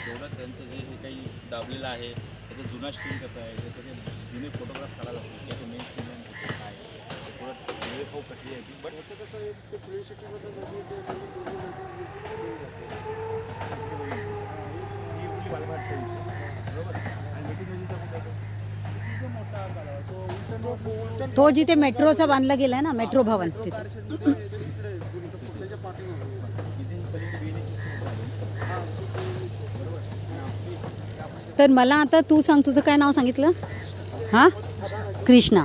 तेवढं त्यांचं जे हे काही दाबलेलं आहे त्याचा जुना स्ट्रीम कसा आहे, त्याचे जुने फोटोग्राफ काढायला लागतो, त्याचे मेन स्ट्रीम कसं काय ते थोडं वेळ खूप कठीण आहे. बट होतं कसं आहे ते फिल्मसिटीमध्ये जशी ते बरोबर. आणि मेटीनजीचा कुठे तो मोठा झाला तो उलटन तो जिथे मेट्रोचा बांधला गेलाय ना, मेट्रो भवन तिथे. त्याच्या पाठीमागे तर मला आता तू सांग, तुझं काय नाव सांगितलं? हां, कृष्णा.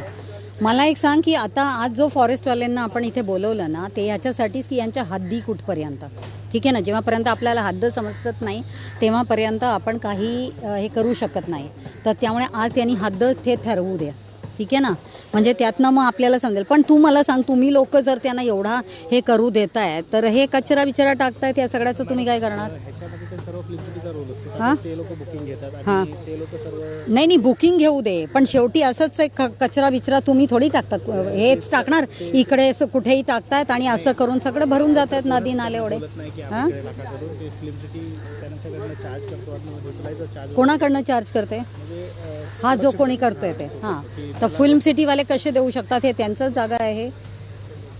मला एक सांग की आता आज जो फॉरेस्टवाल्यांना आपण इथे बोलवलं ना, ते याच्यासाठीच की यांच्या हद्दी कुठपर्यंत, ठीक आहे ना, जेव्हापर्यंत आपल्याला हद्द समजत नाही तेव्हापर्यंत आपण काही हे करू शकत नाही. तर त्यामुळे आज त्यांनी हद्द ते ठरवू द्या, ठीक आहे ना, म्हणजे त्यातनं मग आपल्याला समजेल. पण तू मला सांग, तुम्ही लोक जर त्यांना एवढा हे करू देताय तर हे कचरा बिचरा टाकतायत, या सगळ्याचं तुम्ही काय करणार? ह्याच्यामध्ये ते सर्व फ्लिपसिटीचा रोल असतो. हां ते लोक बुकिंग घेतात हां. आणि ते लोक सर्व नाही बुकिंग घेऊ दे, पण शेवटी असंच एक कचरा बिचरा तुम्ही थोडी टाकतात, हेच टाकणार इकडे कुठेही टाकतायत आणि असं करून सगळं भरून जात आहेत नदी नाले एवढे. बोलत नाही की हां, आपल्याकडे नका करू. ते फिल्मसिटी त्यांच्याकडनं चार्ज करतो आणि उचलायचं चार्ज कोणाकडनं चार्ज करते? म्हणजे हा जो कोणी करतोय ते. हां, तर फिल्म सिटीवाले कसे देऊ शकतात? हे त्यांचंच जागा आहे.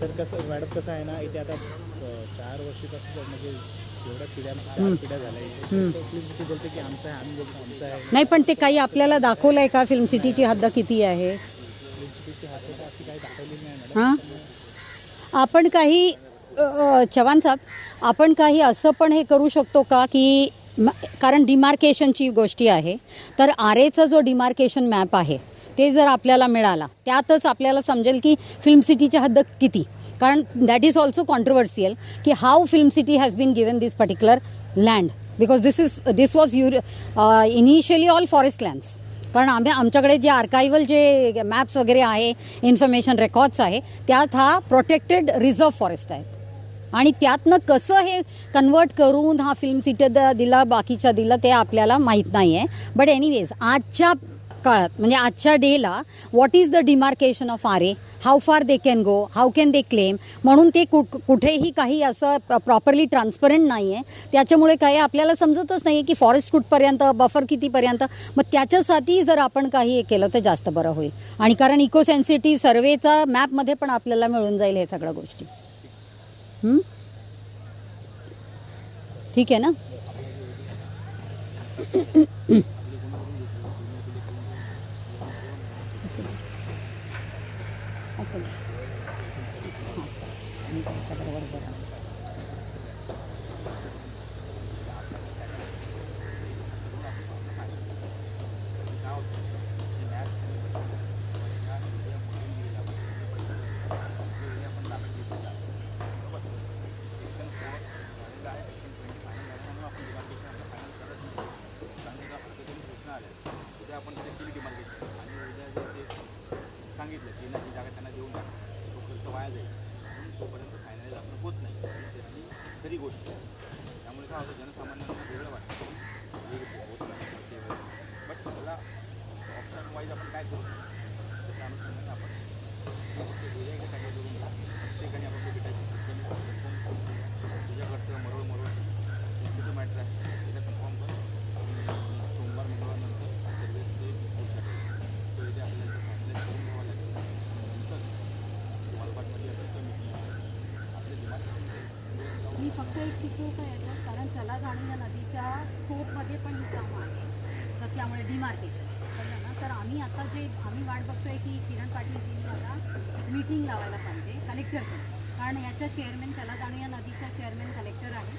सर कसं मॅडम कसं आहे ना, इथे आता 4 वर्षापासून म्हणजे एवढ्या पिढ्या 4 पिढ्या झाल्या फिल्मसिटी बोलते की आमचं आहे, आम्ही बोलतो आमचं आहे. नाही, पण ते काही आपल्याला दाखवलंय का फिल्म सिटीची हद्द किती आहे? फिल्मसिटीची हात अशी काही दाखवलेली नाही मॅडम. हां, आपण काही चव्हाण साहेब, आपण काही असं पण हे करू शकतो का की कारण डिमार्केशनची गोष्टी आहे, तर आरेचा जो डिमार्केशन मॅप आहे ते जर आपल्याला मिळाला, त्यातच आपल्याला समजेल की फिल्म सिटीची हद्द किती. कारण दॅट इज ऑल्सो कॉन्ट्रोवर्सियल की how film city has been given this particular land, because this was initially all forest lands. कारण आमच्याकडे जे आर्कायवल जे मॅप्स वगैरे आहे, इन्फॉर्मेशन रेकॉर्ड्स आहे, त्यात हा प्रोटेक्टेड रिझर्व फॉरेस्ट आहे. आणि त्यातनं कसं हे कन्वर्ट करून हा फिल्म सिटी दिला, बाकीचा दिला, ते आपल्याला माहीत नाही आहे. बट एनिवेज आजच्या काळात म्हणजे आजच्या डेला what is the demarcation of Aarey, how far they can go, how can they claim, म्हणून ते कुठेही काही असं प्रॉपरली ट्रान्सपरंट नाही आहे. त्याच्यामुळे काय आपल्याला समजतच नाही आहे की फॉरेस्ट कुठपर्यंत, बफर कितीपर्यंत. मग त्याच्यासाठी जर आपण काही हे केलं तर जास्त बरं होईल. आणि कारण इको सेन्सिटिव्ह सर्वेचा मॅपमध्ये पण आपल्याला मिळून जाईल हे सगळ्या गोष्टी. ठीक आहे ना? आपण केली डिमार्केशन आणि उद्या जर ते सांगितलं की नाही जागा त्यांना देऊन द्या, तो खर्च वाया जाईल, म्हणून तोपर्यंत फायनलाइज आपण होत नाही. त्याची खरी गोष्ट आहे. त्यामुळे काय होतं, जनसामान्यांना वेगळं वाटतं हे होत नाही, बट त्याला ऑप्शन वाईज आपण काय करू शकतो त्याच्या अनुषंगाने आपण वेगळ्या एका जागा करून प्रत्येकाने आपण भेटायची तुझ्याकडचं मरोळ सेन्सिटिव्ह मॅटर आहे त्याला कन्फर्म कर. सोमवार मंगळवारनंतर सर्व्हिस ते तो इथे आपल्याला फायनलाइज करून घ्यावा लागेल. नंतर मालपाटमध्ये असेल तर आपले दिमाग मी फक्त एक सुचवू का याच्यात, कारण त्याला जाणून या नदीच्या स्कोपमध्ये पण ही कामं आहे, तर त्यामुळे डिमार्केशन कळलं ना. तर आम्ही आता जे वाट बघतोय की किरण पाटीलजींनी आता मीटिंग लावायला पाहिजे कलेक्टरकडे, कारण याच्या चेअरमॅन त्याला जाणून या नदीचा चेअरमॅन कलेक्टर आहे,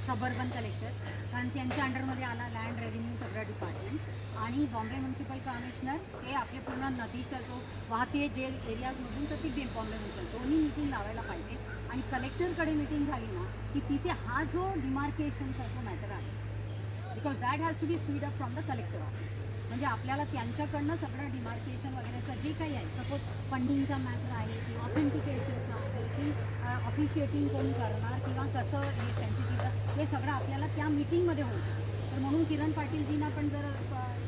सबर्बन कलेक्टर, कारण त्यांच्या अंडरमध्ये आला लँड रेव्हेन्यू सगळं डिपार्टमेंट, आणि बॉम्बे म्युन्सिपल कमिशनर हे आपले पूर्ण नदीचा जो वाहते जे एरियाजमधून, तर ती बॉम्बे म्युन्सिपल दोन्ही मीटिंग लावायला पाहिजे. आणि कलेक्टरकडे मीटिंग झाली ना की तिथे हा जो डिमार्केशनचा जो मॅटर आहे, because that has to be speed up from the collector office. म्हणजे आपल्याला त्यांच्याकडनं सगळं डिमार्केशन वगैरेचं जे काही आहे, सपोज फंडिंगचा मॅटर आहे किंवा ऑथेंटिकेशनचा आहे की ऑफिशिएटिंग कोण करणार किंवा कसं हे सेन्सिटिव्ह, हे सगळं आपल्याला त्या मीटिंगमध्ये होऊ शकतं. तर म्हणून किरण पाटीलजींना पण जर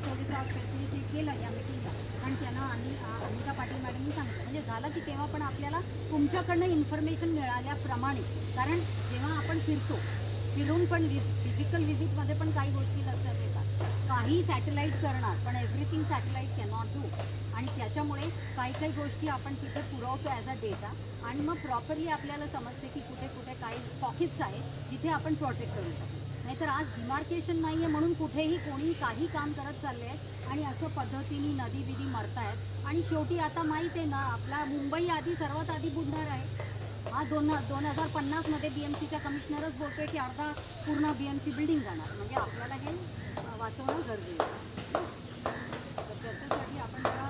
थोडंसं फॅसिलिटी केलं या मीटिंगला, कारण त्यांना अनिता पाटील मॅडमनी सांगितलं, म्हणजे झालं की तेव्हा पण आपल्याला तुमच्याकडनं इन्फॉर्मेशन मिळाल्याप्रमाणे, कारण जेव्हा आपण फिरतो फिरून पण फिजिकल व्हिजिटमध्ये पण काही गोष्टी लक्षात येतात. काही सॅटेलाईट करणार पण एव्हरीथिंग सॅटेलाईट कॅनॉट डू. आणि त्याच्यामुळे काही काही गोष्टी आपण तिथे पुरवतो ॲज अ डेटा आणि मग प्रॉपरली आपल्याला समजते की कुठे कुठे काही पॉकेट्स आहेत जिथे आपण प्रोटेक्ट करू शकतो. नाहीतर आज डिमार्केशन नाही आहे म्हणून कुठेही कोणी काही काम करत चालले आहेत आणि असं पद्धतीने नदी बिदी मरतायत. आणि शेवटी आता माहीत आहे ना, आपला मुंबई आधी सर्वात आधी बुडणार आहे. हा 2050मध्ये BMCच्या कमिशनरच बोलतोय की अर्धा पूर्ण BMC बिल्डिंग जाणार. म्हणजे आपल्याला हे वाचवणं गरजेचं आहे. तर त्याच्यासाठी आपण जरा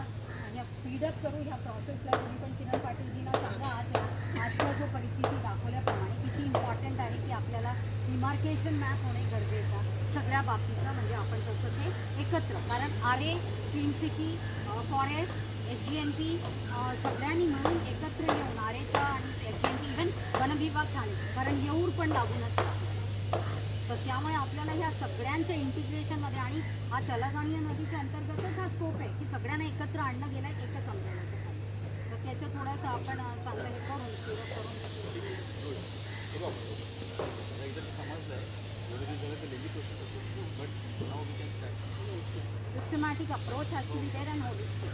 स्पीडअप करू ह्या प्रोसेसला. तुम्ही पण किरण पाटीलजींना सांगा आजच्या जो परिस्थिती दाखवल्याप्रमाणे किती इम्पॉर्टंट आहे की आपल्याला डिमार्केशन मॅप होणे गरजेचं आहे सगळ्या बाबतीतलं. म्हणजे आपण तसं ते एकत्र, कारण आरे, फिल्म सिटी, फॉरेस्ट, SGNP सगळ्यांनी मिळून एकत्र येऊन आरेचा आणि SGNP इव्हन वनविभाग ठाणे, कारण येऊर पण लागूनच आहे. तर त्यामुळे आपल्याला ह्या सगळ्यांच्या इंटिग्रेशनमध्ये आणि हा तलागाणी नदीच्या अंतर्गतच हा स्कोप आहे की सगळ्यांना एकत्र आणणं गेलं आहे एकच आंदोलनाचं खाली. तर त्याचं थोडंसं आपण चांगलं हे करून सुरू करून systematic approach has to be there and holistic.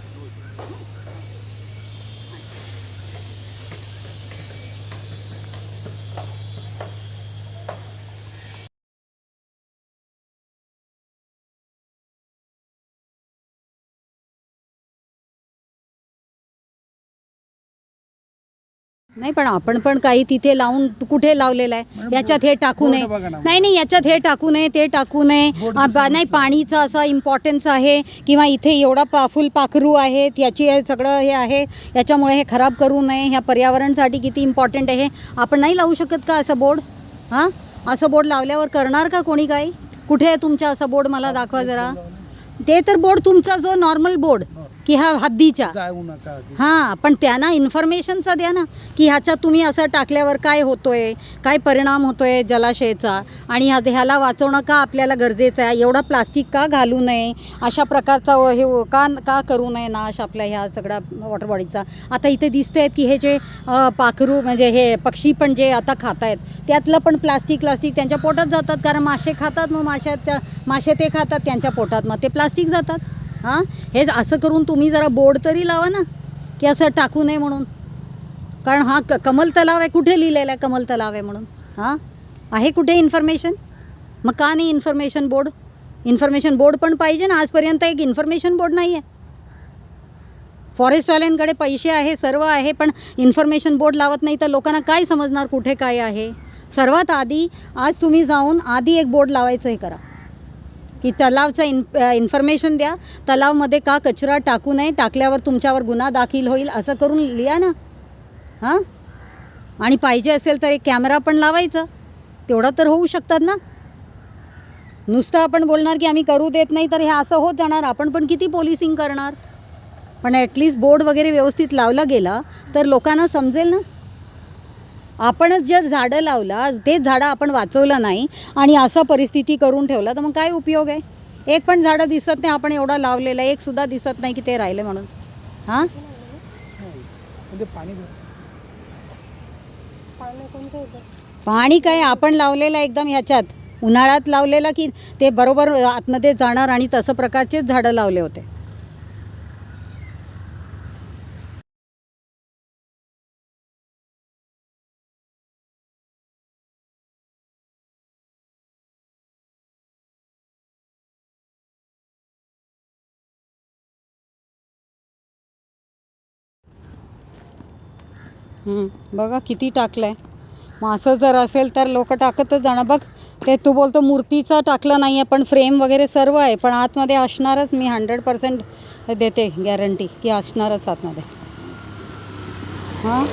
नाही पण आपण पण काही तिथे लावून कुठे लावलेलं आहे. याच्यात हे टाकू नये, नाही याच्यात हे टाकू नये ते टाकू नये. नाही पाणीचा असा इम्पॉर्टन्स आहे किंवा इथे एवढा फुलपाखरू आहेत याची सगळं हे आहे याच्यामुळे हे खराब करू नये. ह्या पर्यावरणासाठी किती इम्पॉर्टंट आहे हे आपण नाही लावू शकत का असं बोर्ड? हां, असं बोर्ड लावल्यावर करणार का कोणी काही? कुठे आहे तुमचा असा बोर्ड मला दाखवा जरा. ते तर बोर्ड तुमचा जो नॉर्मल बोर्ड की हा हद्दीच्या, हां, पण त्यांना इन्फॉर्मेशनचा द्या ना की ह्याच्यात तुम्ही असं टाकल्यावर काय होतोय, काय परिणाम होतोय जलाशयाचा आणि ह्याला वाचवणं का आपल्याला गरजेचं आहे. एवढा प्लास्टिक का घालू नये, अशा प्रकारचा हे का करू नये नाश आपल्या ह्या सगळ्या वॉटर बॉडीचा. आता इथे दिसते आहेत की हे जे पाखरू म्हणजे हे पक्षी पण जे आता खात आहेत त्यातलं पण प्लास्टिक त्यांच्या पोटात जातात, कारण मासे खातात, मग मासे ते खातात त्यांच्या पोटात, मग ते प्लास्टिक जातात. हां, हे असं करून तुम्ही जरा बोर्ड तरी लावा ना की असं टाकू नये म्हणून. कारण हा कमल तलाव आहे, कुठे लिहिलेलं आहे कमल तलाव आहे म्हणून? हां, आहे कुठे इन्फॉर्मेशन? मग का नाही इन्फॉर्मेशन बोर्ड पण पाहिजे ना. आजपर्यंत एक इन्फॉर्मेशन बोर्ड नाही आहे. फॉरेस्टवाल्यांकडे पैसे आहे, सर्व आहे, पण इन्फॉर्मेशन बोर्ड लावत नाही तर लोकांना काय समजणार कुठे काय आहे. सर्वात आधी आज तुम्ही जाऊन आधी एक बोर्ड लावायचं हे करा की तलावचं इन्फॉर्मेशन द्या. तलावमध्ये का कचरा टाकू नये, टाकल्यावर तुमच्यावर गुन्हा दाखल होईल असं करून लिहा ना. हां, आणि पाहिजे असेल तर एक कॅमेरा पण लावायचं, तेवढं तर होऊ शकतात ना. नुसतं आपण बोलणार की आम्ही करू देत नाही तर हे असं होत जाणार. आपण पण किती पोलिसिंग करणार. पण ॲटलिस्ट बोर्ड वगैरे व्यवस्थित लावला गेला तर लोकांना समजेल ना. आपणच जे झाडं लावला तेच झाडं आपण वाचवलं नाही आणि असं परिस्थिती करून ठेवला तर मग काय उपयोग आहे. एक पण झाडं दिसत नाही, आपण एवढा लावलेलं आहे, एकसुद्धा दिसत नाही की ते राहिले म्हणून. हां, पाणी काय आपण लावलेलं एकदम ह्याच्यात उन्हाळ्यात लावलेलं की ते बरोबर आतमध्ये जाणार आणि तसं प्रकारचेच झाडं लावले होते. बघा किती टाकलं आहे. मग असं जर असेल तर लोक टाकतच जाणार. बघ ते तू बोलतो मूर्तीचं टाकलं नाही आहे पण फ्रेम वगैरे सर्व आहे, पण आतमध्ये असणारच. मी 100% देते गॅरंटी की असणारच आतमध्ये. हां,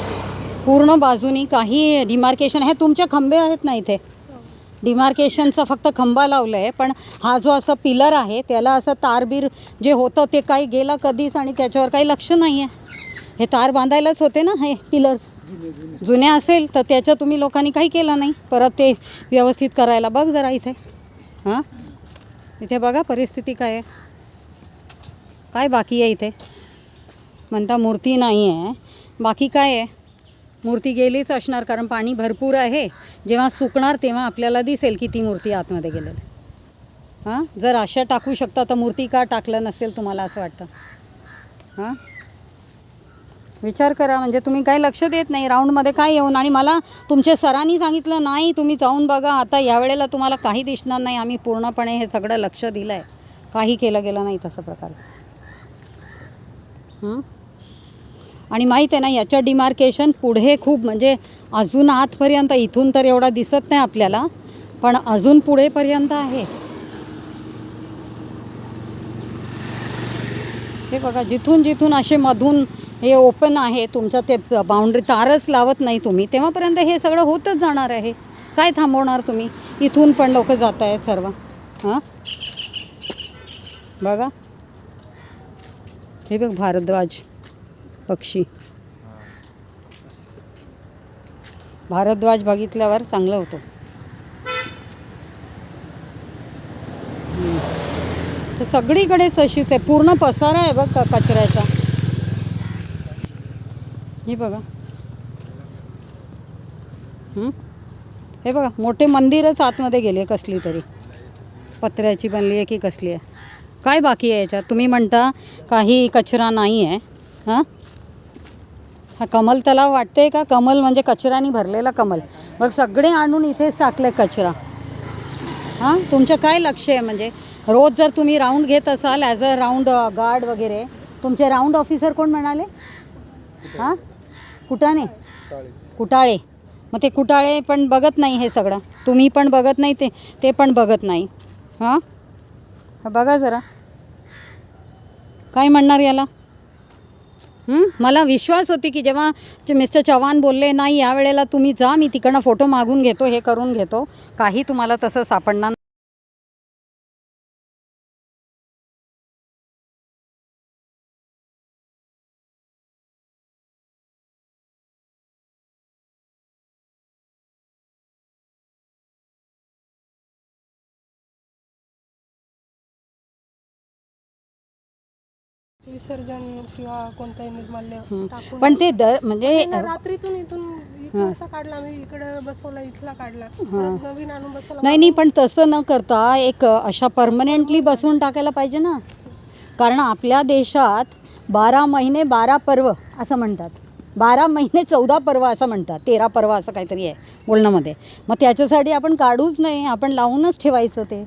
पूर्ण बाजूनी काही डिमार्केशन हे तुमचे खंबे आहेत ना इथे. डिमार्केशनचा फक्त खंबा लावला आहे, पण हा जो असा पिलर आहे त्याला असं तारबीर जे होतं ते काही गेलं कधीच आणि त्याच्यावर काही लक्ष नाही आहे. हे तार बांधायलाच होते ना हे पिलर्स. जुने असेल तर त्याचं तुम्ही लोकांनी काही केलं नाही परत ते व्यवस्थित करायला. बघ जरा इथे. हां, इथे बघा परिस्थिती काय आहे. काय बाकी आहे इथे? म्हणता मूर्ती नाही आहे, बाकी काय आहे? मूर्ती गेलीच असणार, कारण पाणी भरपूर आहे. जेव्हा सुकणार तेव्हा आपल्याला दिसेल की ती मूर्ती आतमध्ये गेलेली. हां, जर अशा टाकू शकता तर मूर्ती का टाकलं नसेल तुम्हाला असं वाटतं? हां, विचार करा. म्हणजे तुम्ही काही लक्ष देत नाही राऊंडमध्ये काय येऊन. आणि मला तुमच्या सरांनी सांगितलं नाही तुम्ही जाऊन बघा. आता यावेळेला तुम्हाला काही दिसणार नाही. आम्ही पूर्णपणे हे सगळं लक्ष दिलं आहे, काही केलं गेलं नाही तसं प्रकारचं. आणि माहीत आहे ना, याच्या डिमार्केशन पुढे खूप, म्हणजे अजून आतपर्यंत, इथून तर एवढा दिसत नाही आपल्याला, पण अजून पुढेपर्यंत आहे. हे बघा, जिथून जिथून असे मधून हे ओपन आहे तुमचं, ते बाउंड्री तारच लावत नाही तुम्ही, तेव्हापर्यंत हे सगळं होतच जाणार आहे. काय थांबवणार तुम्ही? इथून पण लोक जात आहेत सर्व. हां, बघा हे बघ, भारद्वाज पक्षी. भारद्वाज बघितल्यावर चांगलं होतं. तर सगळीकडेच अशीच आहे, पूर्ण पसारा आहे बघ कचऱ्याचा. हे बघा, हे बघा, मोठे मंदिरच आतमध्ये गेले, कसली तरी पत्र्याची बनली आहे की कसली आहे. काय बाकी आहे याच्यात? तुम्ही म्हणता काही कचरा नाही आहे. हां, हा कमल तलाव वाटते का? कमल म्हणजे कचऱ्याने भरलेला कमल. मग सगळे आणून इथेच टाकले कचरा. हां, तुमचं काय लक्ष आहे? म्हणजे रोज जर तुम्ही राऊंड घेत असाल ॲज अ राऊंड गार्ड वगैरे, तुमचे राऊंड ऑफिसर कोण म्हणाले? हां, कुटाणे, कुटाळे. मग ते कुटाळे पण बघत नाही हे सगळं, तुम्ही पण बघत नाही, ते पण बघत नाही. हां, बघा जरा काय म्हणणार याला. मला विश्वास होती की जेव्हा मिस्टर चव्हाण बोलले नाही यावेळेला तुम्ही जा, मी तिकडनं फोटो मागून घेतो, हे करून घेतो, काही तुम्हाला तसं सापडणार नाही. विसर्जन किंवा कोणताही निर्माल्य टाकून पण ते म्हणजे रात्रीतून इथून काढला, मी इकडे बसवला, इथला काढला, परत नवीन आणून बसवला. नाही, पण तसं न करता एक अशा परमनंटली बसवून टाकायला पाहिजे ना. कारण आपल्या देशात 12 महिने 12 पर्व असं म्हणतात, 12 महिने 14 पर्व असं म्हणतात, 13 पर्व असं काहीतरी आहे बोलण्यामध्ये. मग त्याच्यासाठी आपण काढूच नाही, आपण लावूनच ठेवायचं. ते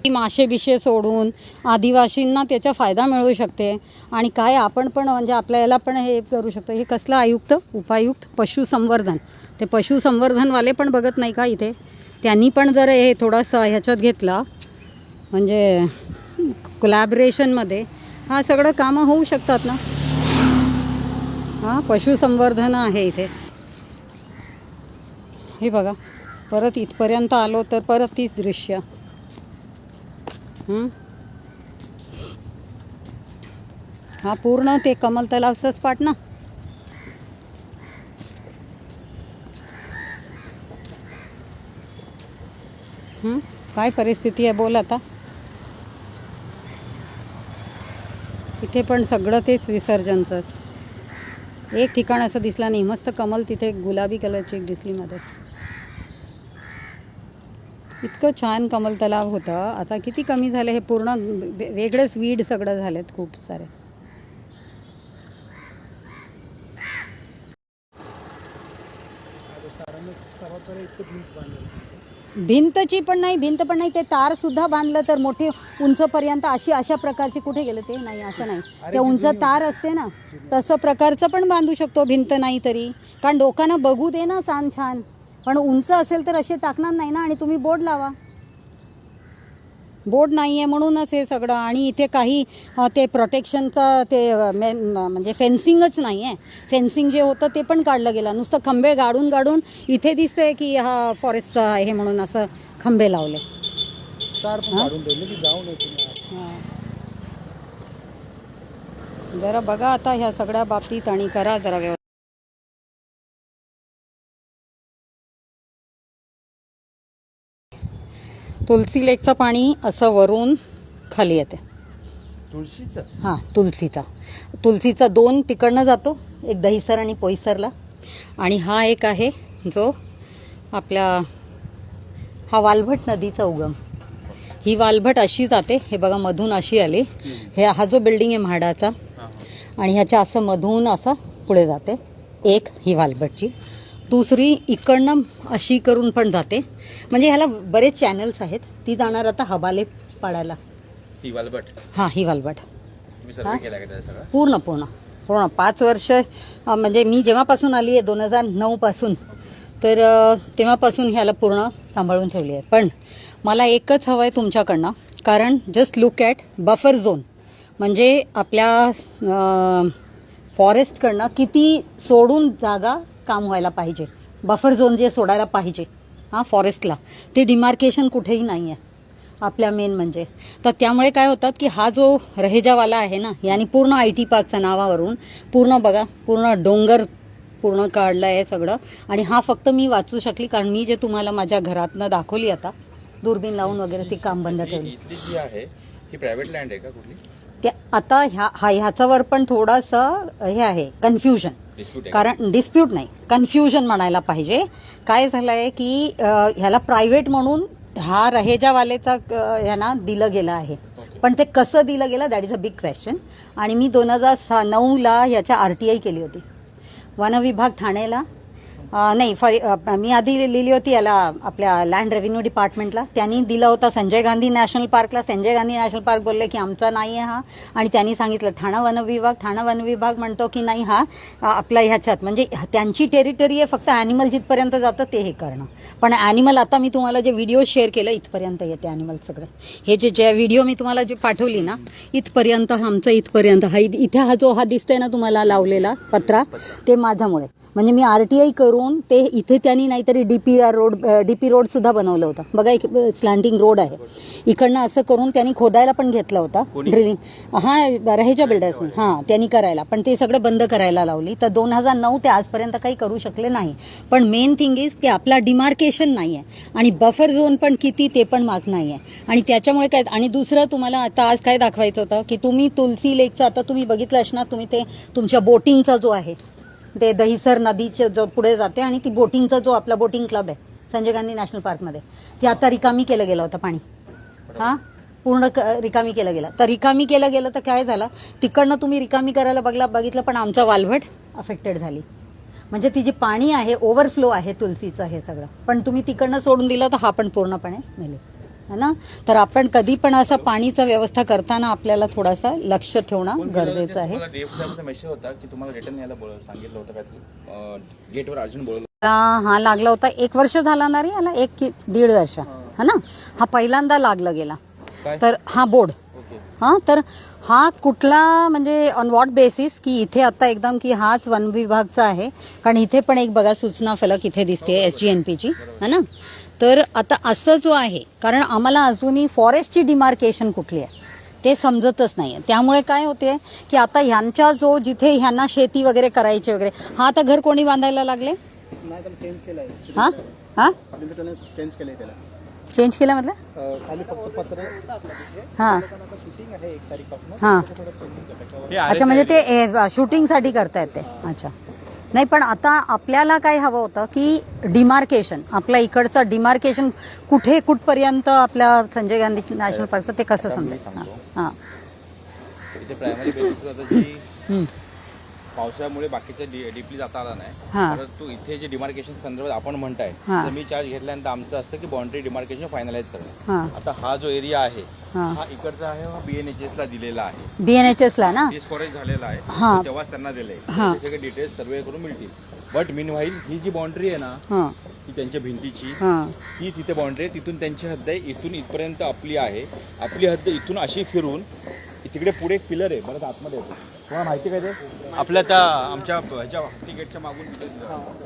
मासे बिशे सोडून आदिवासींना त्याचा फायदा मिळू शकते. आणि काय आपण पण म्हणजे आपल्या याला पण हे करू शकतो. हे कसलं आयुक्त, उपायुक्त पशुसंवर्धन, ते पशुसंवर्धनवाले पण बघत नाही का इथे? त्यांनी पण जर हे थोडंसं ह्याच्यात घेतलं, म्हणजे कोलॅबरेशनमध्ये, हा सगळं कामं होऊ शकतात ना. हां, पशुसंवर्धन आहे इथे. हे बघा, परत इथपर्यंत आलो तर परत तीच दृश्य. हा पूर्ण ते कमल तलावचं स्पॉट ना. काय परिस्थिती आहे बोल आता. इथे पण सगळं तेच विसर्जनचंच. एक ठिकाण असं दिसला नाही, मस्त कमल तिथे गुलाबी कलरची एक दिसली मध्ये. इतकं छान कमल तलाव होतं, आता किती कमी झाले. हे पूर्ण वेगळंच वीड सगळं झालेत खूप सारे. भिंतची पण नाही, भिंत पण नाही, ते तारसुद्धा बांधलं तर मोठी उंचपर्यंत अशा प्रकारची. कुठे गेलं ते? नाही, असं नाही, ते उंच तार असते ना, तसं प्रकारचं पण बांधू शकतो. भिंत नाही तरी, कारण लोकांना बघू दे ना छान छान. पण उंच असेल तर असे टाकणार नाही ना. आणि तुम्ही बोर्ड लावा, बोर्ड नाही आहे म्हणूनच हे सगळं. आणि इथे काही ते प्रोटेक्शनचं ते म्हणजे फेन्सिंगच नाही आहे. फेन्सिंग जे होतं ते पण काढलं गेलं, नुसतं खंबे गाडून इथे दिसतंय की हा फॉरेस्ट आहे म्हणून असं खंबे लावले. 4 काढून ठेवले की जाऊन येते. जरा बघा आता ह्या सगळ्या बाबतीत आणि करा जरा व्यवस्थित. तुलसी लेकचं पाणी असं वरून खाली येते. तुळशीचं हां तुलसीचा 2 तिकडनं जातो, एक दहिसर आणि पोईसरला, आणि हा एक आहे जो आपला हा वालभट नदीचा उगम. ही वालभट अशी जाते, हे बघा मधून अशी आली, हा जो बिल्डिंग आहे म्हाडाचा, आणि ह्याच्या असं मधून असं पुढे जाते. एक ही वालभटची, दुसरी इकडनं अशी करून पण जाते. म्हणजे ह्याला बरेच चॅनल्स आहेत. ती जाणार आता हबाले पाडायला. ही वालभट हां ही वालभट तुम्ही सर्वे केला का त्याचा सगळा? पूर्ण 5 वर्ष, म्हणजे मी जेव्हापासून आली आहे 2009 पासून, तर तेव्हापासून ह्याला पूर्ण सांभाळून ठेवली आहे. पण मला एकच हवं आहे तुमच्याकडनं, कारण just look at buffer zone, म्हणजे आपल्या फॉरेस्टकडनं किती सोडून जागा काम व्हायला पाहिजे. बफर झोन जे सोडायला पाहिजे फॉरेस्टला, ते डिमार्केशन कुठेही नाही आहे आपल्या मेन म्हणजे. तर त्यामुळे काय होतात की हा जो रहेजावाला आहे ना, याने पूर्ण IT पार्कच्या नावावरून पूर्ण बघा पूर्ण डोंगर पूर्ण काढलं आहे सगळं. आणि हा फक्त मी वाचू शकली कारण मी जे तुम्हाला माझ्या घरातनं दाखवली आता दुर्बीण लावून वगैरे ती काम बंद ठेवली. इथली जी आहे ही प्रायव्हेट लँड आहे का कुठली? त्या आता ह्याच्यावर पण थोडंसं हे आहे कन्फ्युजन, कारण डिस्प्यूट नाही, कन्फ्युजन म्हणायला पाहिजे. काय झालं आहे की ह्याला प्रायव्हेट म्हणून हा रहेजावालेचा ह्यांना दिलं गेलं आहे, पण ते कसं दिलं गेलं that is a big question. आणि मी 2009ला याच्या RTI केली होती वनविभाग ठाणेला, नाही मी आधी लिहिली होती याला आपल्या लँड रेव्हेन्यू डिपार्टमेंटला. त्यांनी दिला होता संजय गांधी नॅशनल पार्कला. संजय गांधी नॅशनल पार्क बोलले की आमचा नाही आहे हा, आणि त्यांनी सांगितलं ठाणा वनविभाग म्हणतो की नाही हा आपला ह्याच्यात, म्हणजे त्यांची टेरिटरी आहे, फक्त ॲनिमल जिथपर्यंत जातं ते हे करणं. पण ॲनिमल आता मी तुम्हाला जे व्हिडिओ शेअर केलं इथपर्यंत येते ॲनिमल सगळे. हे जे व्हिडिओ मी तुम्हाला जे पाठवली ना इथपर्यंत, आमचं इथपर्यंत हा इथे हा जो हा दिसतंय ना तुम्हाला लावलेला पत्रा, ते माझ्यामुळे. म्हणजे मी RTI करून ते इथे त्यांनी नाहीतरी DP रोड सुद्धा बनवलं होतं. बघा एक स्लँटिंग रोड आहे इकडनं, असं करून त्यांनी खोदायला पण घेतला होता ड्रिलिंग. रहेजा बिल्डर्सनी त्यांनी करायला, पण ते सगळं बंद करायला लावली. तर 2009 ते आजपर्यंत काही करू शकले नाही. पण मेन थिंग इज की आपला डिमार्केशन नाही आहे, आणि बफर झोन पण किती ते पण माग नाही आहे. आणि त्याच्यामुळे काय, आणि दुसरं तुम्हाला आता आज काय दाखवायचं होतं की तुम्ही तुलसी लेकचं आता तुम्ही बघितलं असणार, तुम्ही ते तुमच्या बोटिंगचा जो आहे ते दहिसर नदीचे जो पुढे जाते, आणि ती बोटिंगचा जो आपला बोटिंग क्लब आहे संजय गांधी नॅशनल पार्कमध्ये, ते आता रिकामी केलं गेलं होतं पाणी. पूर्ण रिकामी केलं गेलं. तर रिकामी केलं गेलं तर काय झालं, तिकडनं तुम्ही रिकामी करायला बघितलं, पण आमचा वालभट अफेक्टेड झाली. म्हणजे ती जी पाणी आहे ओव्हरफ्लो आहे तुलसीचं हे सगळं, पण तुम्ही तिकडनं सोडून दिलं तर हा पण पूर्णपणे मेले है ना. तर आपण कधी पण असं पाणीचा व्यवस्था करताना आपल्याला थोडासा लक्ष ठेवणं गरजेचं आहे. मेसेज होता की तुम्हाला रिटर्न यायला सांगितलं होतं का, गेटवर अर्जंट बोलवलं. हा लागला होता 1 वर्ष झाला ना रे याला, 1 की 1.5 वर्ष है ना. हा पहिल्यांदा लागलं गेला. तर हा बोर्ड तर हा कुठला म्हणजे ऑन व्हॉट बेसिस की इथे आता एकदम की हाच वन विभागचा आहे, कारण इथे पण एक बघा सूचना फलक इथे दिसते SGNPची है ना. तर आता असं जो आहे, कारण आम्हाला अजूनही फॉरेस्टची डिमार्केशन कुठली आहे ते समजतच नाही आहे. त्यामुळे काय होते की आता ह्यांच्या जो जिथे ह्यांना शेती वगैरे करायची वगैरे, हा आता घर कोणी बांधायला लागले. चेंज केलं म्हटलं अच्छा, म्हणजे ते शूटिंगसाठी करतायत ते. अच्छा नाही, पण आता आपल्याला काय हवं होतं की डिमार्केशन, आपल्या इकडचं डिमार्केशन कुठपर्यंत आपल्या संजय गांधी नॅशनल पार्कचं ते कसं समजेल. हां इथे प्रायमरी बेसिसवर पावसामुळे बाकीच्या डीपली जाता आला नाही, परंतु इथे जे डिमार्केशन संदर्भात आपण म्हणताय, जमीन चार्ज घेतल्यानंतर आमचं असतं की बाउंड्री डिमार्केशन फायनलाइज करणं. आता हा जो एरिया आहे हा इकडचा आहे, हा BNHS ला दिलेला आहे. BNHS ला ना फॉरेस्ट झालेला आहे, तेव्हाच त्यांना दिले. सगळे डिटेल्स सर्वे करून मिळतील. बट मीनवाईल ही जी बाउंड्री आहे ना ती त्यांच्या भिंतीची, ती तिथे बाउंड्री आहे, तिथून त्यांची हद्द आहे, इथून इथपर्यंत आपली आहे. आपली हद्द इथून अशी फिरून तिकडे पुढे एक पिलर आहे, बरं आतमध्ये येतो. तुम्हाला माहिती काय ते आपल्या त्या आमच्या ह्याच्या हत्ती गेटच्या मागून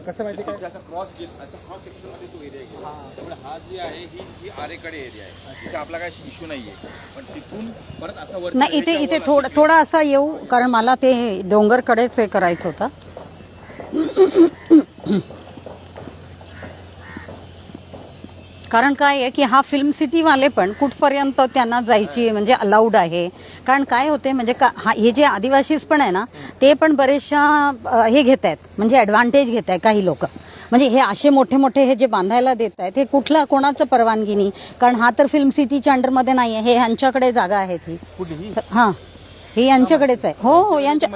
कसं माहिती काय, असा क्रॉस सेक्शन मध्ये तो एरिया गेला. त्यामुळे हा जी आहे ही आरेकडे एरिया आहे, तिथे आपला काय इश्यू नाहीये. पण तिथून परत आता वर नाही, इथे थोडा असा येऊ, कारण मला ते डोंगरकडेच हे करायचं होतं. कारण काय आहे की हा फिल्म सिटीवाले पण कुठपर्यंत त्यांना जायची म्हणजे अलाउड आहे. कारण काय होते म्हणजे हे जे आदिवासीज पण आहे ना ते पण बरेचशा हे घेत आहेत म्हणजे ॲडव्हान्टेज घेत आहे काही लोक. म्हणजे हे असे मोठे मोठे हे जे बांधायला देत आहेत हे कुठला कोणाचं परवानगी नाही. कारण हा तर फिल्म सिटीच्या अंडरमध्ये नाही आहे. हे ह्यांच्याकडे जागा आहे ती. हां हे यांच्याकडेच आहे. हो हो यांच्या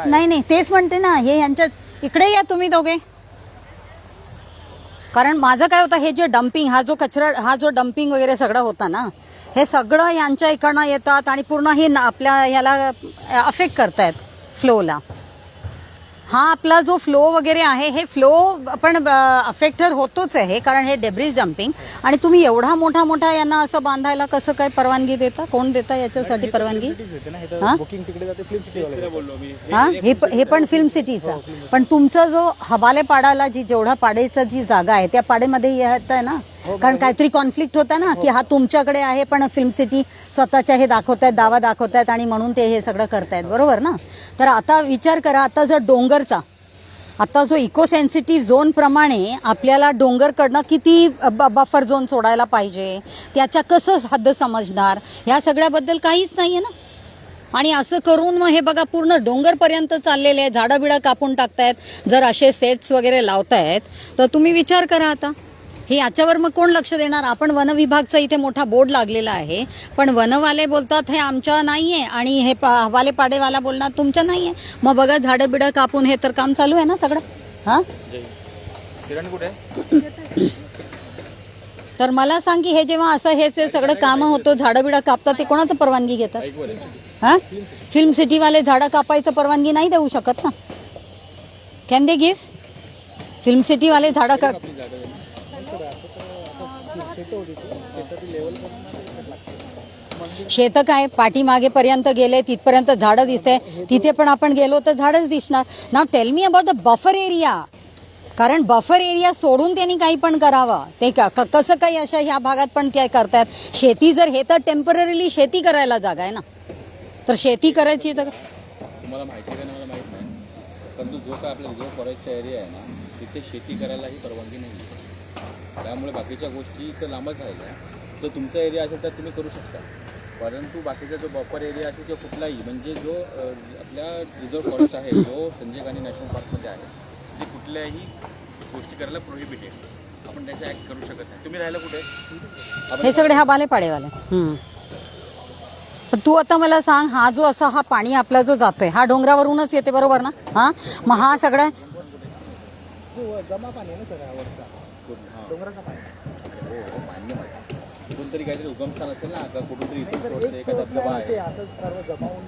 नाही नाही तेच म्हणते ना हे यांच्याच. इकडे या तुम्ही दोघे. कारण माझं काय होतं हे जे डम्पिंग हा जो कचरा हा जो डम्पिंग वगैरे सगळं होता ना हे सगळं यांच्या इकडनं येतात आणि पूर्ण हे आपल्या ह्याला अफेक्ट करतायत फ्लोला. हा आपला जो फ्लो वगैरे आहे हे फ्लो पण अफेक्टर होतोच आहे कारण हे डेब्रिज डम्पिंग. आणि तुम्ही एवढा मोठा यांना असं बांधायला कसं काय परवानगी देता? कोण देता याच्यासाठी परवानगी? हां हे पण फिल्म सिटीचा. पण तुमचा जो हवालेपाडाला जेवढा पाड्याचा जी जागा आहे त्या पाड्यामध्ये येत आहे ना. कारण काहीतरी कॉन्फ्लिक्ट होता ना की हा तुमच्याकडे आहे पण फिल्म सिटी स्वतःच्या हे दाखवतायत दावा दाखवतायत आणि म्हणून ते हे सगळं करतायत. बरोबर ना. तर आता विचार करा आता जर डोंगरचा आता जो इको सेन्सिटिव्ह झोन प्रमाणे आपल्याला डोंगरकडनं किती बफर झोन सोडायला पाहिजे त्याच्या कसं हद्द समजणार ह्या सगळ्याबद्दल काहीच नाही आहे ना. आणि असं करून मग हे बघा पूर्ण डोंगरपर्यंत चाललेले आहे. झाडं बिडं कापून टाकतायत. जर असे सेट्स वगैरे लावतायत तर तुम्ही विचार करा आता हे याच्यावर मग कोण लक्ष देणार? आपण वन विभागचा इथे मोठा बोर्ड लागलेला आहे पण वनवाले बोलतात हे आमच्या नाही आहे आणि हे हवाले पाडेवाला बोलणार तुमच्या नाही आहे. मग बघा झाडं बिडं कापून हे तर काम चालू आहे ना सगळं. हां किरण कुठे? तर मला सांग की हे जेव्हा असं हे सगळं कामं होतं झाडं बिडं कापतात ते कोणाचं परवानगी घेतात? हां फिल्म सिटीवाले झाडं कापायचं परवानगी नाही देऊ शकत ना. Can they give? फिल्म सिटीवाले झाडं शेतं काय पाठीमागेपर्यंत गेले तिथपर्यंत झाडं दिसते. तिथे पण आपण गेलो तर झाडच दिसणार. Now tell me about the buffer area. कारण बफर एरिया सोडून त्यांनी काही पण करावं ते कसं काही अशा ह्या भागात पण काय करतात. शेती जर हे तर टेम्पररीली शेती करायला जागा आहे ना. तर शेती करायची तर तुम्हाला माहिती आहे का मला माहीत नाही परंतु जो काय आपला रिझर्व फॉरेस्टचा एरिया आहे ना तिथे शेती करायलाही परवानगी नाही. त्यामुळे बाकीच्या गोष्टी तर लांबच राहिल्या. तर तुमचा एरिया असेल तर तुम्ही करू शकता परंतु बाकीचा जो बफर एरिया असेल किंवा कुठलाही म्हणजे जो आपल्या रिझर्व फॉरेस्ट आहे जो संजय गांधी नॅशनल पार्कमध्ये आहे ते कुठल्याही गोष्टी करायला प्रोहिबिटेड. आपण त्याचा ॲक्ट करू शकत नाही. तुम्ही राहिला कुठे? हे सगळे हवाले पाडेवाले. पण तू आता मला सांग हा जो असा हा पाणी आपला जो जातोय हा डोंगरावरूनच येते बरोबर ना. हां मग हा सगळं जमा पाणी आहे ना सगळ्यावरचा डोंगराचा पाणी. हो मान्य कुठून तरी काहीतरी उगमस्थान असेल ना का कुठून तरी इथे सोडते का धबधबा आहे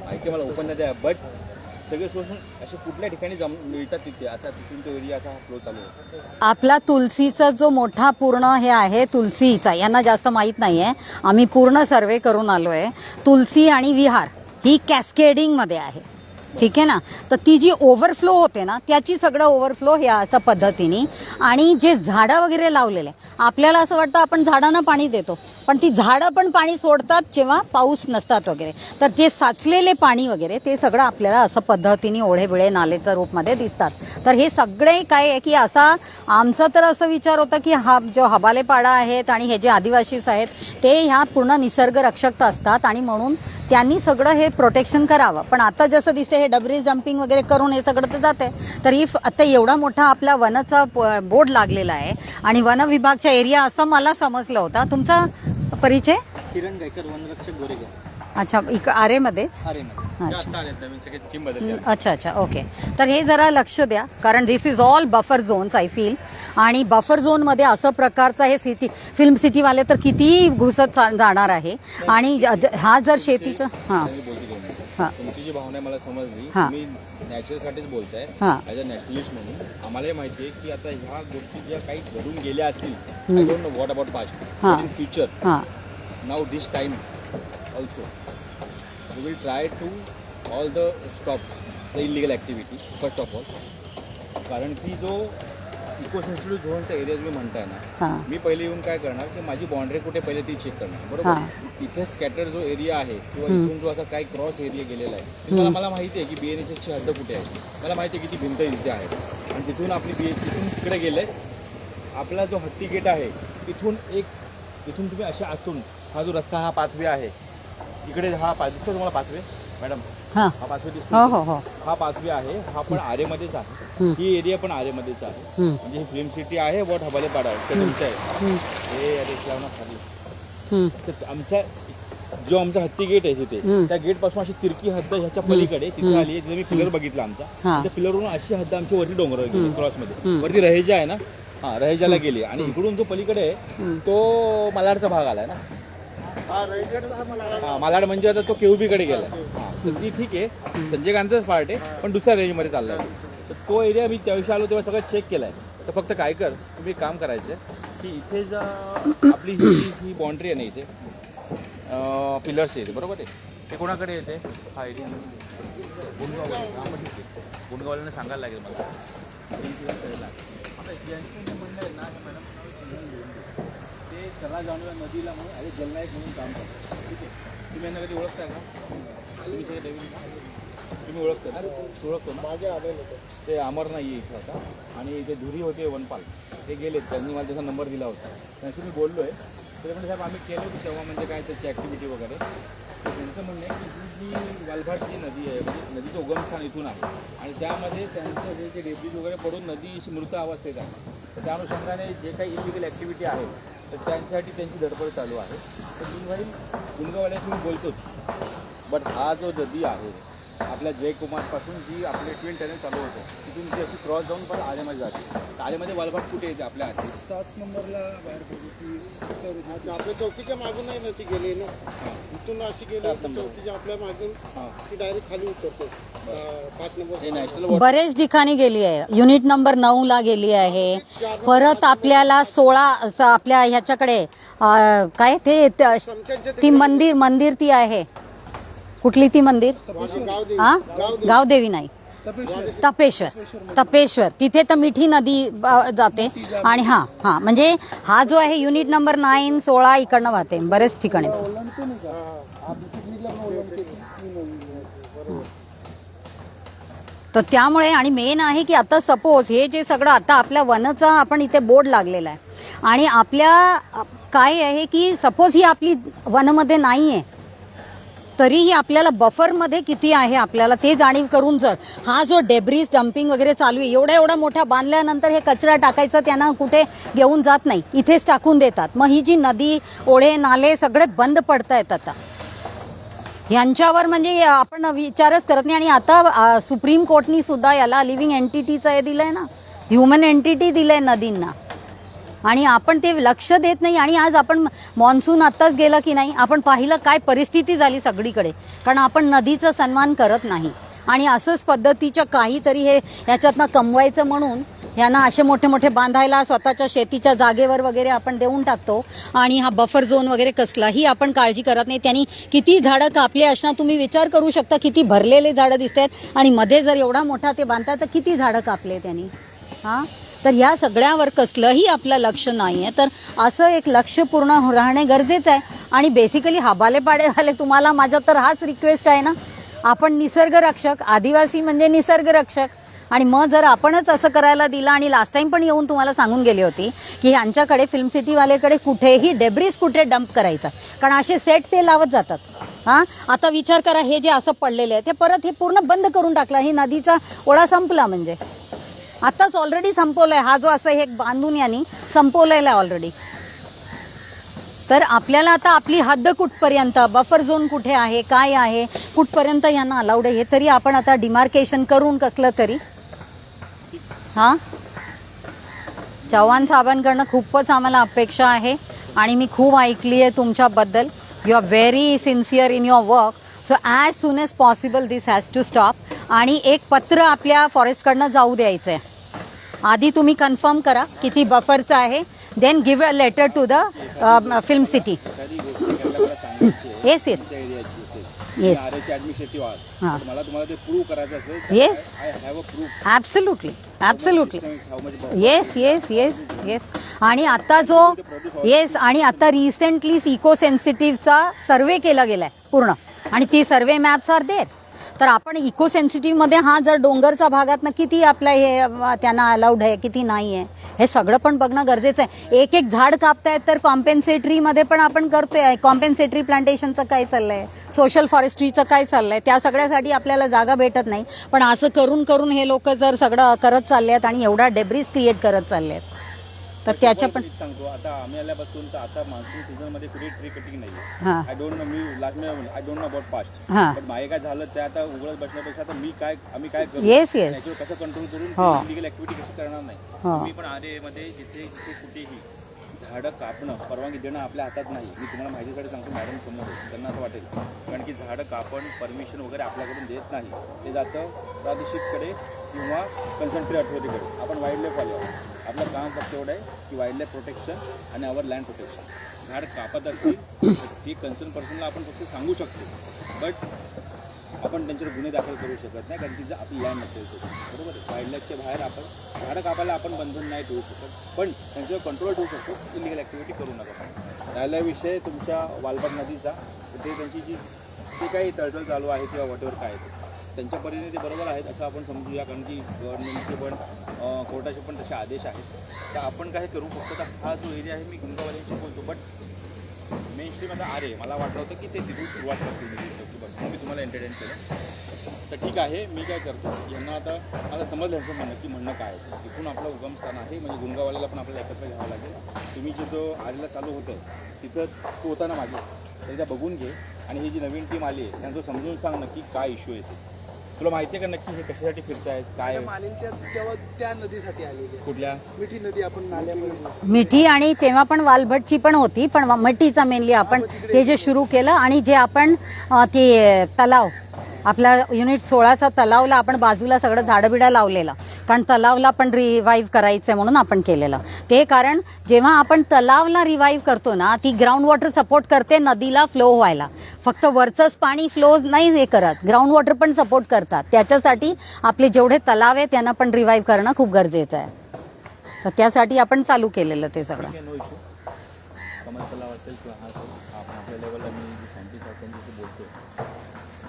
माहिती मला ओपन नद्या बट सगळे सोडून असे कुठल्या ठिकाणी मिळतात तिथे असा तिथून तो एरिया असा फ्लो चालू होतो. आपला तुलसीचा जो मोठा पूर्ण हे आहे तुलसीचा यांना जास्त माहीत नाही आहे. आम्ही पूर्ण सर्वे करून आलो आहे. तुलसी आणि विहार ही कॅस्केडिंगमध्ये आहे. ठीक आहे ना. तर ती जी ओव्हरफ्लो होते ना त्याची सगळं ओव्हरफ्लो ह्या अशा पद्धतीने. आणि जे झाडं वगैरे लावलेले आपल्याला असं वाटतं आपण झाडांना पाणी देतो पण ती झाडं पण पाणी सोडतात जेव्हा पाऊस नसतात वगैरे. तर ते साचलेले पाणी वगैरे ते सगळं आपल्याला असं पद्धतीने ओढे बिळे नालेच्या रूपमध्ये दिसतात. तर हे सगळे काय आहे की असा आमचा तर असं विचार होता की हा जो हवालेपाडा आहेत आणि हे जे आदिवासीज आहेत ते ह्या पूर्ण निसर्ग रक्षक असतात आणि म्हणून त्यांनी सगळं हे प्रोटेक्शन करावं. पण आता जसं दिसते हे डब्रिज डम्पिंग वगैरे करून हे सगळं तर जाते. तर इफ आता एवढा मोठा आपला वनाचा बोर्ड लागलेला आहे आणि वन विभागचा एरिया असं मला समजलं होता. तुमचा परिचय? किरण गायकर वनरक्षक गोरेगाव. अच्छा आरेमध्येच. अच्छा अच्छा ओके. तर हे जरा लक्ष द्या कारण this is all buffer zones I feel. आणि बफर झोनमध्ये असं प्रकारचं हे सिटी फिल्म सिटीवाले तर किती घुसत जाणार आहे. आणि हा जर शेतीचं हां हां तुमची जी भावना मला समजली. हां. तुम्ही नॅचरलसाठीच बोलताय हां ॲज अ नॅशनलिस्ट म्हणून. आम्हालाही माहिती आहे की आता ह्या गोष्टी ज्या काही घडून गेल्या असतील I don't know what about past in future हां now this time also we will try to all the stop the illegal activity first of all. कारण की जो इको सेन्सिटिव्ह झोनचा एरिया तुम्ही म्हणताय ना मी पहिले येऊन काय करणार की माझी बाउंड्री कुठे पहिले ती चेक करणार बरोबर. इथे स्कॅटर जो एरिया आहे किंवा इथून जो असा काही क्रॉस एरिया गेलेला आहे मला माहिती आहे की BNHSची हद्द कुठे आहे. मला माहिती आहे की ती भिंत इथे आहे आणि तिथून आपली तिथून तिकडे गेले आपला जो हत्ती गेट आहे इथून तुम्ही अशा आतून हा जो रस्ता हा पाचवे आहे, इकडे हा दिसतो तुम्हाला पाचवे मॅडम, हां हा पाचवे हो दिसतो, हो हो हा पाचवे आहे, हा पण आरेमध्येच आहे, ही एरिया पण आरेमध्येच आहे, म्हणजे ही फिल्म सिटी आहे, वॉट हवालेपाडा आहे, ते तुमचं आहे हे अरे लावणार खाली. तर आमचा हत्ती गेट आहे तिथे, त्या गेट पासून अशी तिरकी हद्द ह्याच्या पलीकडे तिथे आली आहे. तिथे मी पिलर बघितला आमचा, त्या पिलरवरून अशी हद्द आमची वरती डोंगरावर गेली क्रॉसमध्ये, वरती रहेजा आहे ना, हा रहेजाला गेली आणि इकडून जो पलीकडे आहे तो मालाडचा भाग आलाय ना, हा मालाड म्हणजे आता तो केऊबीकडे गेला, तर ती ठीक आहे, संजय गांधीचाच पार्ट आहे पण दुसऱ्या रेंजमध्ये चाललाय. तर तो एरिया मी त्याविषयी आलो तेव्हा सगळं चेक केलाय. तर फक्त काय कर, तुम्ही काम करायचं की इथे जा आपली ही बाउंड्री आहे ना, इथे पिलर्स येते बरोबर आहे, ते कोणाकडे येते हा एरिया गुंडगाववाल्यांना सांगायला लागेल मला. आता यांचं जे म्हणणं आहे ना मॅडम, ते चला जाणूया नदीला म्हणून अरे जलनायक म्हणून काम करतात, ठीक आहे. तुम्ही यांना कधी ओळखताय का? तुम्ही सगळे नवीन तुम्ही ओळखता ना, ओळखतो ना, माझे आलेले ते अमर नाही आहे इथं आता, आणि ते धुरी होते वनपाल, ते गेलेत, त्यांनी मला त्याचा नंबर दिला होता, त्यांची मी बोललो आहे. तर म्हणजे साहेब आम्ही केले होते तेव्हा, म्हणजे काय त्याची ॲक्टिव्हिटी वगैरे. तर त्यांचं म्हणणं आहे की ही जी वालभाट जी नदी आहे, म्हणजे नदीचं उगमस्थान इथून आहे आणि त्यामध्ये त्यांचं जे डेब्रिज वगैरे पडून नदी मृत अवस्थेत आहे. तर त्या अनुषंगाने जे काही इलिगल ॲक्टिव्हिटी आहे तर त्यांच्यासाठी त्यांची धडपड चालू आहे. तर गुंडगाववाल्याशी मी बोलतोच, बट हा जो नदी आहे आपल्या जयकुमारपासून जी आपले ट्विन टनेल चालू होतं तिथून ती अशी क्रॉस जाऊन पण आलेमध्ये जाते. आलेमध्ये वालभाट कुठे येते आपल्या हाती 7 नंबरला बाहेर पडली ती आपल्या चौकीच्या मागून नाही ना ती गेली ना, इथून अशी गेली चौकीच्या आपल्या मागून ती डायरेक्ट खाली उतरते 5 नंबर नॅशनल बरेच ठिकाणी गेली आहे. युनिट नंबर 9 ला गेली आहे, परत आपल्याला 16 आपल्या ह्याच्याकडे काय ते ती मंदिर ती आहे कुठली ती मंदिर, हा गावदेवी नाही, तपेश्वर तिथे तर मिठी नदी जाते. आणि हा म्हणजे हा जो आहे युनिट नंबर 9, 16 इकडनं वाहते बरेच ठिकाणी. तर त्यामुळे आणि मेन आहे की आता सपोज हे जे सगळं आता आपल्या वनचा आपण इथे बोर्ड लागलेला आहे आणि आपल्या काय आहे की सपोज ही आपली वनमध्ये नाही आहे तरीही आपल्याला बफरमध्ये किती आहे आपल्याला ते जाणीव करून जर हा जो डेब्रिज डम्पिंग वगैरे चालू आहे, एवढा मोठा बांधल्यानंतर हे कचरा टाकायचं त्यांना कुठे घेऊन जात नाही, इथेच टाकून देतात. मग ही जी नदी ओढे नाले सगळे बंद पडत आहेत आता, ह्यांच्यावर म्हणजे आपण विचारच करत नाही. आणि आता सुप्रीम कोर्टनी सुद्धा याला लिव्हिंग एंटिटीचं हे दिलंय ना, ह्युमन एंटिटी दिलंय नदींना, आणि आपण ते लक्ष देत नाही. आणि आज आपण मॉन्सून आत्ताच गेलं की नाही, आपण पाहिलं काय परिस्थिती झाली सगळीकडे, कारण आपण नदीचा सन्मान करत नाही. आणि असंच पद्धतीच्या काहीतरी हे ह्याच्यातनं कमवायचं म्हणून यांना असे मोठे बांधायला स्वतःच्या शेतीच्या जागेवर वगैरे आपण देऊन टाकतो. आणि हा बफर झोन वगैरे कसलाही आपण काळजी करत नाही. त्यांनी किती झाडं कापले असणार तुम्ही विचार करू शकता, किती भरलेले झाडं दिसत आहेत आणि मध्ये जर एवढा मोठा ते बांधतात तर किती झाडं कापले त्यांनी. हां, तर ह्या सगळ्यावर कसलंही आपलं लक्ष नाही आहे. तर असं एक लक्ष पूर्ण राहणे गरजेचं आहे. आणि बेसिकली हबालेपाडेवाले तुम्हाला माझा तर हाच रिक्वेस्ट आहे ना, आपण निसर्गरक्षक, आदिवासी म्हणजे निसर्गरक्षक, आणि मग जर आपणच असं करायला दिलं. आणि लास्ट टाइम पण येऊन तुम्हाला सांगून गेली होती की यांच्याकडे फिल्म सिटीवालेकडे कुठेही डेब्रिज कुठे डंप करायचा, कारण असे सेट ते लावत जातात. हां, आता विचार करा, हे जे असं पडलेले आहे ते परत हे पूर्ण बंद करून टाकला, ही नदीचा ओढा संपला, म्हणजे आताच ऑलरेडी संपवलाय. हा जो असं हे बांधून यांनी संपवलेला आहे ऑलरेडी. तर आपल्याला आता आपली हद्द कुठपर्यंत, बफर झोन कुठे आहे, काय आहे, कुठपर्यंत यांना अलाउड आहे, हे तरी आपण आता डिमार्केशन करून कसलं तरी. हां, चव्हाण साहेबांकडनं खूपच आम्हाला अपेक्षा आहे आणि मी खूप ऐकली आहे तुमच्याबद्दल. You are very sincere in your work. So as soon as possible this has to stop. आणि एक पत्र आपल्या फॉरेस्टकडनं जाऊ द्यायचं आहे. आधी तुम्ही कन्फर्म करा किती बफरचं आहे, then give a letter to the film city. Yes yes yes हां, मला तुम्हाला ते प्रूव्ह करायचं असेल, yes I have a proof. Absolutely absolutely yes yes yes yes. आणि आता जो येस, आणि आता रिसेंटली इको सेन्सिटिव्हचा सर्वे केला गेला आहे पूर्ण, आणि ती सर्वे मॅप्स आर देर. तर आपण इको सेन्सिटिव्हमध्ये हा जर डोंगरचा भागात किती आपल्या हे त्यांना अलाउड आहे किती नाही आहे हे सगळं पण बघणं गरजेचं आहे. एक एक झाड कापतायत तर कॉम्पेन्सेटरीमध्ये पण आपण करतोय. कॉम्पेन्सेटरी प्लांटेशनचं काय चाललंय, सोशल फॉरेस्ट्रीचं काय चाललंय, त्या सगळ्यासाठी आपल्याला जागा भेटत नाही. पण असं करून करून हे लोक जर सगळं करत चालले आहेत आणि एवढा डेब्रिज क्रिएट करत चालले आहेत तर त्याच्या पण एक सांगतो, आता आम्ही आल्यापासून तर आता मान्सून सीझन मध्ये कुठे ट्री कटिंग नाही. हां I don't no, me last I don't know about past, हां पण मागे काय झालं ते आता उघडत बसण्यापेक्षा आता आम्ही काय करू, येस येस याच्यावर कसं कंट्रोल करून हो. इलिगल ऍक्टिव्हिटी कशी करणार नाही. हो. मी पण आरेमध्ये जिथे जिथे कुठेही झाडं कापणं परवानगी देणं आपल्या हातात नाही. मी तुम्हाला माहितीसाठी सांगतो, मॅडम समोर त्यांना असं वाटेल, कारण की झाडं कापण परमिशन वगैरे आपल्याकडून देत नाही. ते जातं प्रादेशिककडे किंवा कन्सल्टरी अथॉरिटीकडे. आपण वाईल्ड लाईफ वाले आहोत. आपलं काम फक्त एवढं आहे की वाईल्ड लाईफ प्रोटेक्शन आणि आवर लँड प्रोटेक्शन. झाड कापत असतील ही कन्सर्न पर्सनला आपण फक्त सांगू शकतो, बट आपण त्यांच्यावर गुन्हे दाखल करू शकत नाही, कारण की जर आपली लँड नसेल तर. बरोबर आहे, वाईल्ड लाईफच्या बाहेर आपण झाडं कापायला आपण बंधन नाही ठेवू शकत, पण त्यांच्यावर कंट्रोल ठेवू शकतो. इलिगल ॲक्टिव्हिटी करू नका. राहिला विषय तुमच्या वालबाग नदीचा, ते त्यांची जी ते काही तळतळ चालू आहे किंवा वॉटेवर काय आहे त्यांच्या परीने ते बरोबर आहेत असं आपण समजूया, कारण की गव्हर्नमेंटचे पण कोर्टाचे पण तसे आदेश आहेत. तर आपण काय करू, फक्त हा जो एरिया आहे मी गुंगावाल्यांशी बोलतो, बट मेन स्ट्रीम आता आरे मला वाटलं होतं की ते तिथून सुरुवात करतील बस, मी तुम्हाला एंटरटेन केलं. तर ठीक आहे, मी काय करतो यांना आता समजलं यांचं म्हणणं काय आहे. तिथून आपलं उगमस्थान आहे, म्हणजे गुंगावाल्याला पण आपल्याला एकत्र घ्यावं लागेल. तुम्ही जिथं आरेला चालू होतं तिथं तू होता ना मागे, तर त्या बघून घे. आणि ही जी नवीन टीम आली आहे त्यांचं समजून सांग नक्की काय इश्यू येते. तुला माहिती आहे का नक्की हे कशासाठी फिरतायत काय? तेव्हा त्या नदीसाठी आलेली कुठल्या मिठी नदी आपण नाल्यामध्ये मिठी, आणि तेव्हा पण वालभटची पण होती, पण मिठीचा मेनली आपण ते जे सुरू केलं. आणि जे आपण ते तलाव आपला युनिट 16चा तलावला आपण बाजूला सगळं झाडंबिडं लावलेलं, कारण तलावला पण रिवाईव्ह करायचं आहे म्हणून आपण केलेलं ते. कारण जेव्हा आपण तलावला रिवाईव्ह करतो ना, ती ग्राउंड वॉटर सपोर्ट करते नदीला फ्लो व्हायला. फक्त वरचंच पाणी फ्लो नाही हे करत, ग्राउंड वॉटर पण सपोर्ट करतात. त्याच्यासाठी आपले जेवढे तलाव आहे त्यांना पण रिवाईव्ह करणं खूप गरजेचं आहे. तर त्यासाठी आपण चालू केलेलं ते सगळं. No issue. कमल तलाव असेल किंवा हा असेल, आपण आपल्या लेवलला मी जे सायंटिस्ट आहे त्यांच्याशी बोलतो,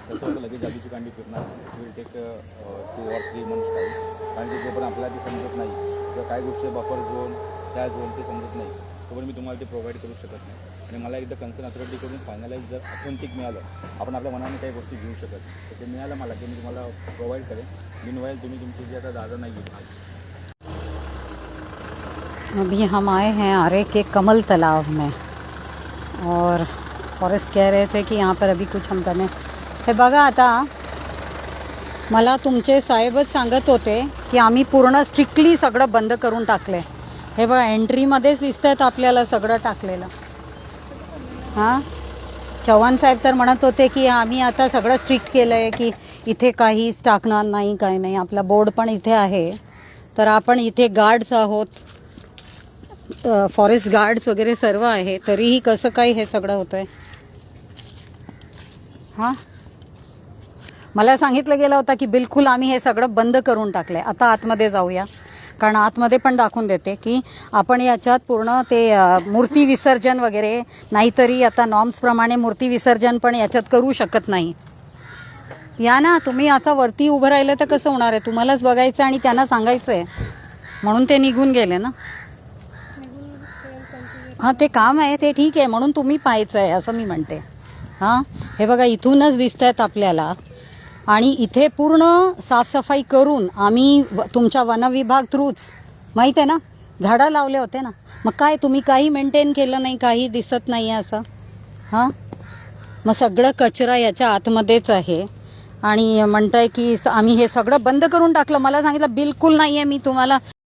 त्याच्यावर लगेच जादूची कांडी फिरणार. Will take 2 or 3 months time, कारण की जो पण आपल्याला ते समजत नाही किंवा काही गोष्टी बफर झोन त्या झोन ते समजत नाही, तोपर्यंत मी तुम्हाला ते प्रोव्हाइड करू शकत नाही. आणि मला एकदा कन्सर्न अथॉरिटीकडून फायनलाईज जर ऑथेंटिक मिळालं, आपण आपल्या मनाने काही गोष्टी घेऊ शकत, तर ते मिळालं मला की मी तुम्हाला प्रोव्हाइड करेन. मीनवाईल तुम्ही तुमची जी आता जागा नाही घेऊ. अभी हम आए हैं आरे के कमल तालाब में, और फॉरेस्ट कह रहे थे कि यहाँ पर अभी कुछ हम करने. हे बघा, आता मला तुमचे साहेबच सांगत होते की आम्ही पूर्ण स्ट्रिक्टली सगळं बंद करून टाकले. हे बघा, एंट्रीमध्येच दिसत आहेत आपल्याला सगळं टाकलेलं. हां, चव्हाण साहेब तर म्हणत होते की आम्ही आता सगळं स्ट्रिक्ट केलं आहे की इथे काहीच टाकणार नाही, काही नाही. आपला बोर्ड पण इथे आहे. तर आपण इथे गार्ड्स आहोत, फॉरेस्ट गार्ड्स वगैरे सर्व आहे, तरीही कसं काय हे सगळं होतं आहे. हां, मला सांगितलं गेलं होतं की बिलकुल आम्ही हे सगळं बंद करून टाकलं आहे. आता आतमध्ये जाऊया, कारण आतमध्ये पण दाखवून देते की आपण याच्यात पूर्ण ते मूर्ती विसर्जन वगैरे, नाहीतरी आता नॉर्म्सप्रमाणे मूर्ती विसर्जन पण याच्यात करू शकत नाही. या ना तुम्ही, आता वरती उभं राहिलं तर कसं होणार आहे, तुम्हालाच बघायचं आणि त्यांना सांगायचं आहे, म्हणून ते निघून गेले ना. हां, ते काम आहे ते ठीक आहे, म्हणून तुम्ही पाहायचं आहे असं मी म्हणते. हां, हे बघा, इथूनच दिसत आहेत आपल्याला. आणि इथे पूर्ण साफसफाई करून आम्ही तुमच्या वनविभाग थ्रूच, माहीत आहे ना, झाडं लावले होते ना. मग काय तुम्ही काही मेंटेन केलं नाही, काही दिसत नाही आहे असं. हां, मग सगळं कचरा याच्या आतमध्येच आहे. आणि म्हणताय की आम्ही हे सगळं बंद करून टाकलं. मला सांगितलं बिलकुल नाही आहे, मी तुम्हाला